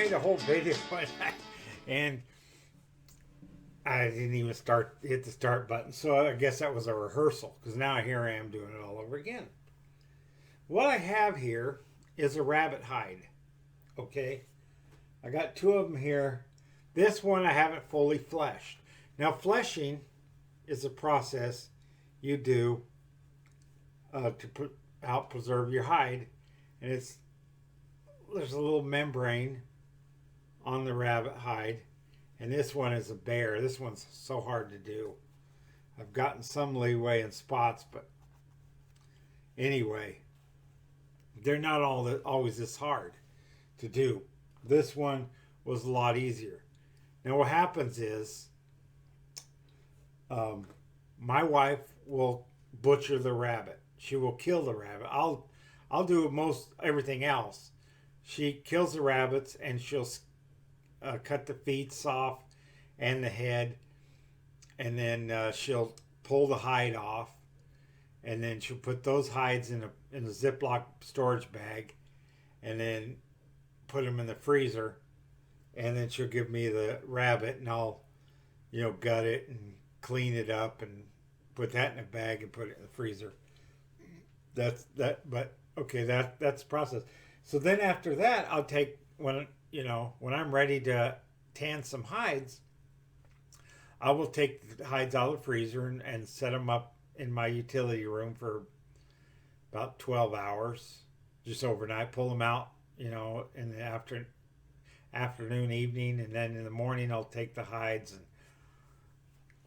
made a whole video and I didn't even hit the start button. So I guess that was a rehearsal because now here I am doing it all over again. What I have here is a rabbit hide. Okay, I got two of them here. This one I haven't fully fleshed. Now fleshing is a process you do to help preserve your hide, and there's a little membrane on the rabbit hide, and this one is a bear. This one's so hard to do. I've gotten some leeway in spots, but anyway, they're not always this hard to do. This one was a lot easier. Now what happens is my wife will butcher the rabbit. She will kill the rabbit. I'll do most everything else. She kills the rabbits and she'll cut the feet off and the head, and then she'll pull the hide off, and then she'll put those hides in a Ziploc storage bag, and then put them in the freezer, and then she'll give me the rabbit, and I'll gut it and clean it up and put that in a bag and put it in the freezer. That's the process. So then after that, I'll take when I'm ready to tan some hides, I will take the hides out of the freezer and set them up in my utility room for about 12 hours, just overnight. Pull them out, in the afternoon, evening, and then in the morning I'll take the hides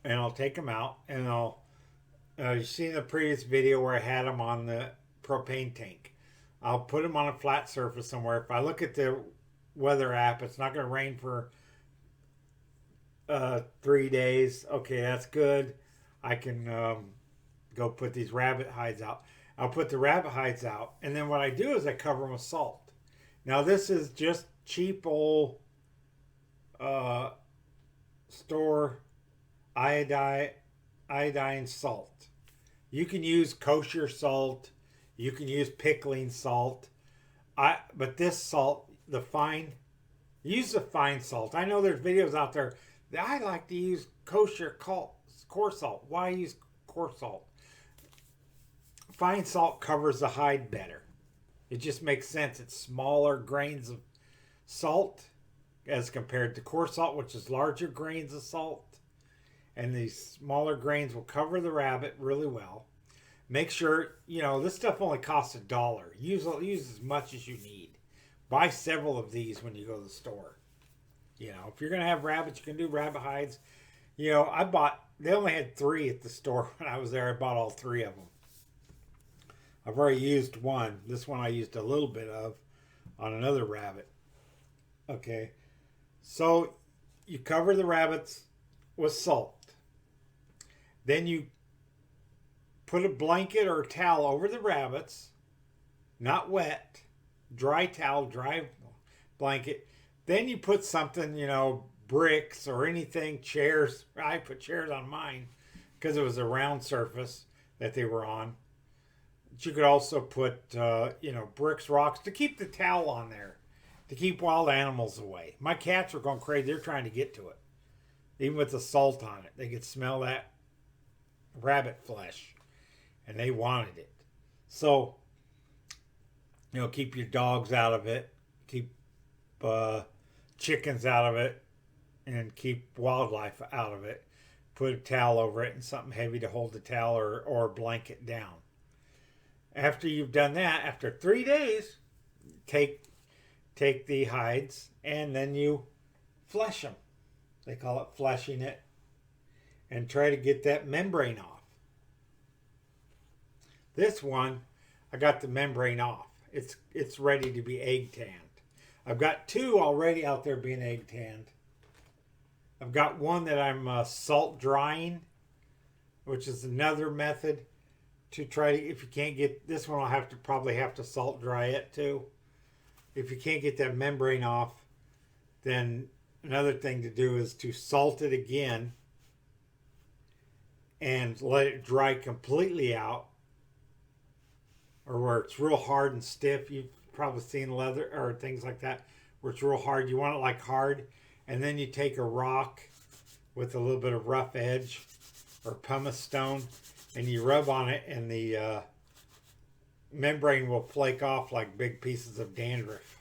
and I'll take them out, and you seen the previous video where I had them on the propane tank. I'll put them on a flat surface somewhere. If I look at the weather app, it's not going to rain for 3 days. Okay, that's good. I can go put these rabbit hides out. I'll put the rabbit hides out, and then what I do is I cover them with salt. Now this is just cheap old store iodine salt. You can use kosher salt. You can use pickling salt. But this salt, use the fine salt. I know there's videos out there that I like to use kosher coarse salt. Why use coarse salt? Fine salt covers the hide better. It just makes sense. It's smaller grains of salt as compared to coarse salt, which is larger grains of salt. And these smaller grains will cover the rabbit really well. Make sure, this stuff only costs $1. Use as much as you need. Buy several of these when you go to the store. If you're going to have rabbits, you can do rabbit hides. They only had 3 at the store when I was there. I bought all 3 of them. I've already used one. This one I used a little bit of on another rabbit. Okay. So you cover the rabbits with salt. Then you put a blanket or a towel over the rabbits, not wet, dry towel, dry blanket. Then you put something, bricks or anything, chairs. I put chairs on mine because it was a round surface that they were on. But you could also put, bricks, rocks to keep the towel on there, to keep wild animals away. My cats are going crazy. They're trying to get to it. Even with the salt on it, they could smell that rabbit flesh, and they wanted it. So, keep your dogs out of it, keep chickens out of it, and keep wildlife out of it. Put a towel over it and something heavy to hold the towel or blanket down. After you've done that, after 3 days, take the hides and then you flesh them. They call it fleshing it. And try to get that membrane off. This one, I got the membrane off. It's ready to be egg tanned. I've got 2 already out there being egg tanned. I've got one that I'm salt drying, which is another method to try to, if you can't get, this one I'll probably have to salt dry it too. If you can't get that membrane off, then another thing to do is to salt it again and let it dry completely out, or where it's real hard and stiff. You've probably seen leather or things like that where it's real hard. You want it like hard. And then you take a rock with a little bit of rough edge or pumice stone and you rub on it, and the membrane will flake off like big pieces of dandruff.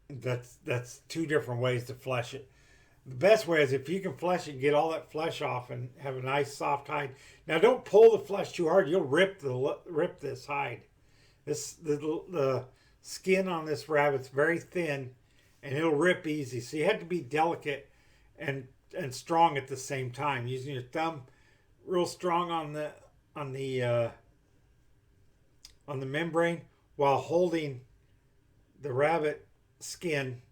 That's two different ways to flesh it. The best way is if you can flesh it, get all that flesh off and have a nice soft hide. Now don't pull the flesh too hard. You'll rip this hide. The skin on this rabbit's very thin and it'll rip easy. So you have to be delicate and strong at the same time. Using your thumb real strong on the membrane while holding the rabbit skin,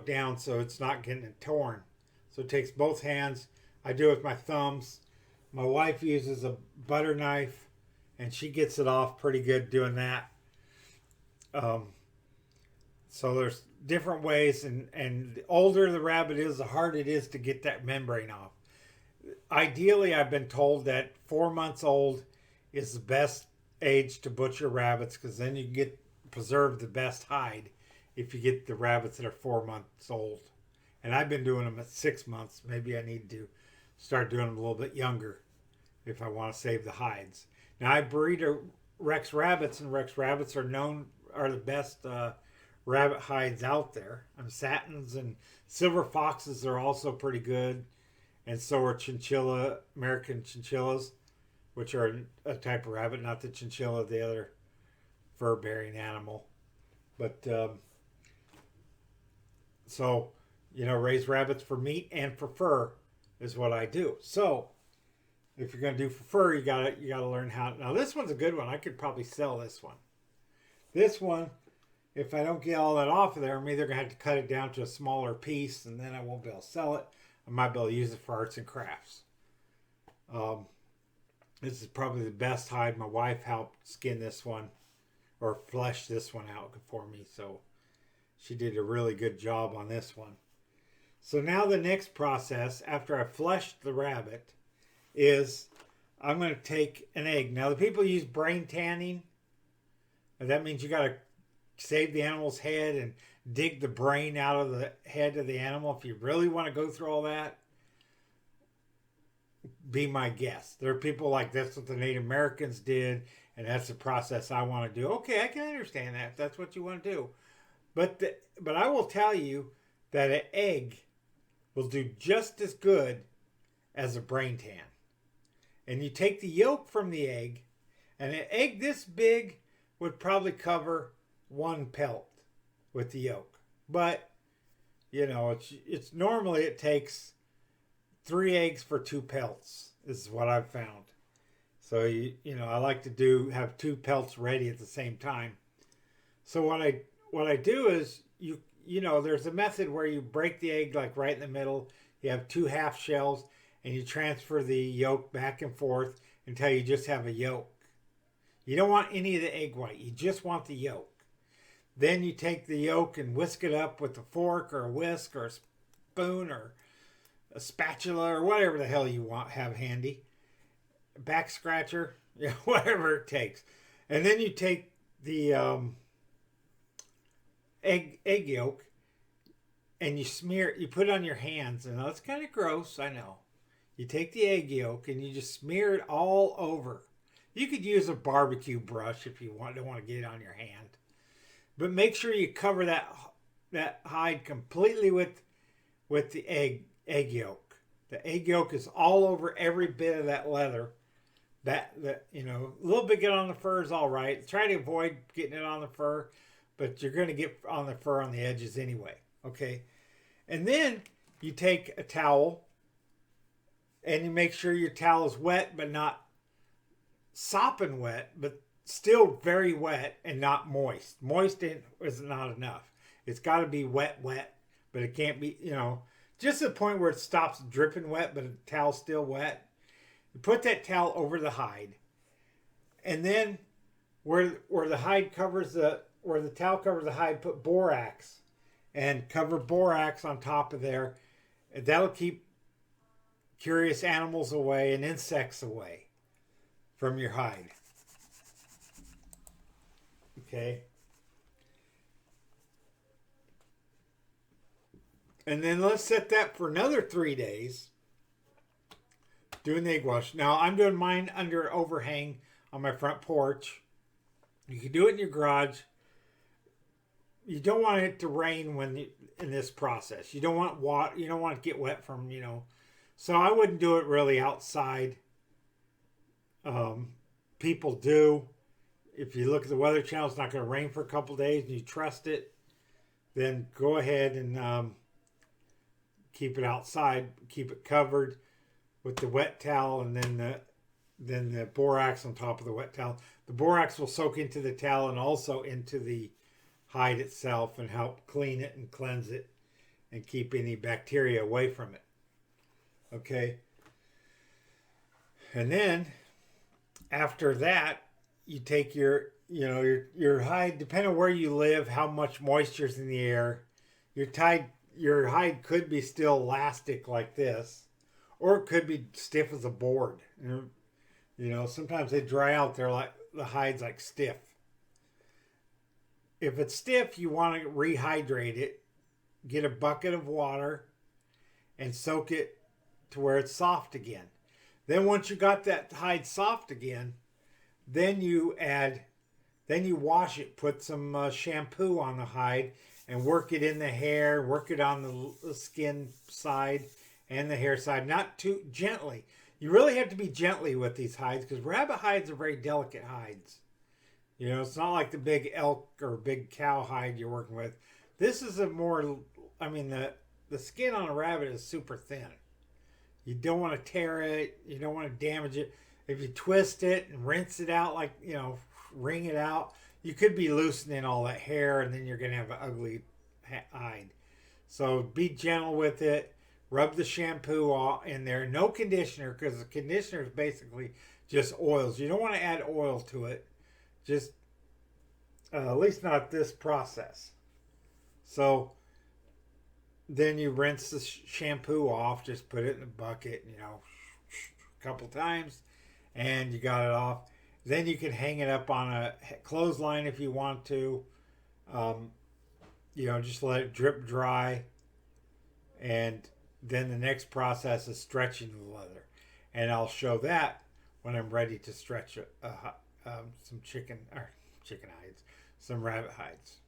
down so it's not getting it torn. So it takes both hands. I do it with my thumbs. My wife uses a butter knife and she gets it off pretty good doing that. So there's different ways, and the older the rabbit is, the harder it is to get that membrane off. Ideally, I've been told that 4 months old is the best age to butcher rabbits, because then you can preserve the best hide if you get the rabbits that are 4 months old. And I've been doing them at 6 months. Maybe I need to start doing them a little bit younger if I want to save the hides. Now I breed Rex rabbits, and Rex rabbits are the best rabbit hides out there. Satins and silver foxes are also pretty good, and so are American chinchillas, which are a type of rabbit, not the chinchilla, the other fur-bearing animal. But so raise rabbits for meat and for fur is what I do. So if you're going to do for fur, you gotta learn how. Now this one's a good one. I could probably sell this one. This one, if I don't get all that off of there, I'm either going to have to cut it down to a smaller piece, and then I won't be able to sell it. I might be able to use it for arts and crafts. This is probably the best hide. My wife helped skin this one, or flesh this one out for me, so she did a really good job on this one. So now the next process, after I fleshed the rabbit, is I'm going to take an egg. Now the people use brain tanning, and that means you got to save the animal's head and dig the brain out of the head of the animal. If you really want to go through all that, be my guest. There are people like that's what the Native Americans did, and that's the process I want to do. Okay, I can understand that if that's what you want to do. But I will tell you that an egg will do just as good as a brain tan. And you take the yolk from the egg, and an egg this big would probably cover one pelt with the yolk. But it's normally it takes 3 eggs for 2 pelts is what I've found. So I like to have 2 pelts ready at the same time. So what I do is there's a method where you break the egg like right in the middle. You have 2 half shells and you transfer the yolk back and forth until you just have a yolk. You don't want any of the egg white. You just want the yolk. Then you take the yolk and whisk it up with a fork or a whisk or a spoon or a spatula or whatever the hell you have handy. A back scratcher, whatever it takes. And then you take the egg yolk and you put it on your hands. And that's kind of gross, I know. You take the egg yolk and you just smear it all over. You could use a barbecue brush if you don't want to get it on your hand. But make sure you cover that hide completely with the egg yolk. The egg yolk is all over every bit of that leather. A little bit get on the fur is all right. Try to avoid getting it on the fur, but you're going to get on the fur on the edges anyway. Okay, and then you take a towel and you make sure your towel is wet, but not sopping wet, but still very wet and not moist. Moist is not enough. It's got to be wet, but it can't be, just to the point where it stops dripping wet, but the towel's still wet. You put that towel over the hide, and then where the towel covers the hide, put borax and cover borax on top of there. And that'll keep curious animals away and insects away from your hide. Okay. And then let's set that for another 3 days. Doing the egg wash. Now I'm doing mine under an overhang on my front porch. You can do it in your garage. You don't want it to rain in this process. You don't want water. You don't want to get wet from. So I wouldn't do it really outside. People do. If you look at the Weather Channel, it's not going to rain for a couple days, and you trust it. Then go ahead and keep it outside. Keep it covered with the wet towel, and then the borax on top of the wet towel. The borax will soak into the towel and also into the hide itself and help clean it and cleanse it and keep any bacteria away from it. Okay. And then after that, you take your hide, depending on where you live, how much moisture is in the air. Your hide could be still elastic like this, or it could be stiff as a board. Sometimes they dry out. They're like the hide's like stiff. If it's stiff, you want to rehydrate it. Get a bucket of water and soak it to where it's soft again. Then once you got that hide soft again, then you wash it. Put some shampoo on the hide and work it in the hair. Work it on the skin side and the hair side. Not too gently. You really have to be gently with these hides because rabbit hides are very delicate hides. It's not like the big elk or big cow hide you're working with. This is the skin on a rabbit is super thin. You don't want to tear it. You don't want to damage it. If you twist it and rinse it out, wring it out, you could be loosening all that hair, and then you're going to have an ugly hide. So be gentle with it. Rub the shampoo in there. No conditioner, because the conditioner is basically just oils. You don't want to add oil to it. Just, at least not this process. So then you rinse the shampoo off. Just put it in a bucket, a couple times, and you got it off. Then you can hang it up on a clothesline if you want to. Just let it drip dry. And then the next process is stretching the leather. And I'll show that when I'm ready to stretch some chicken hides, some rabbit hides.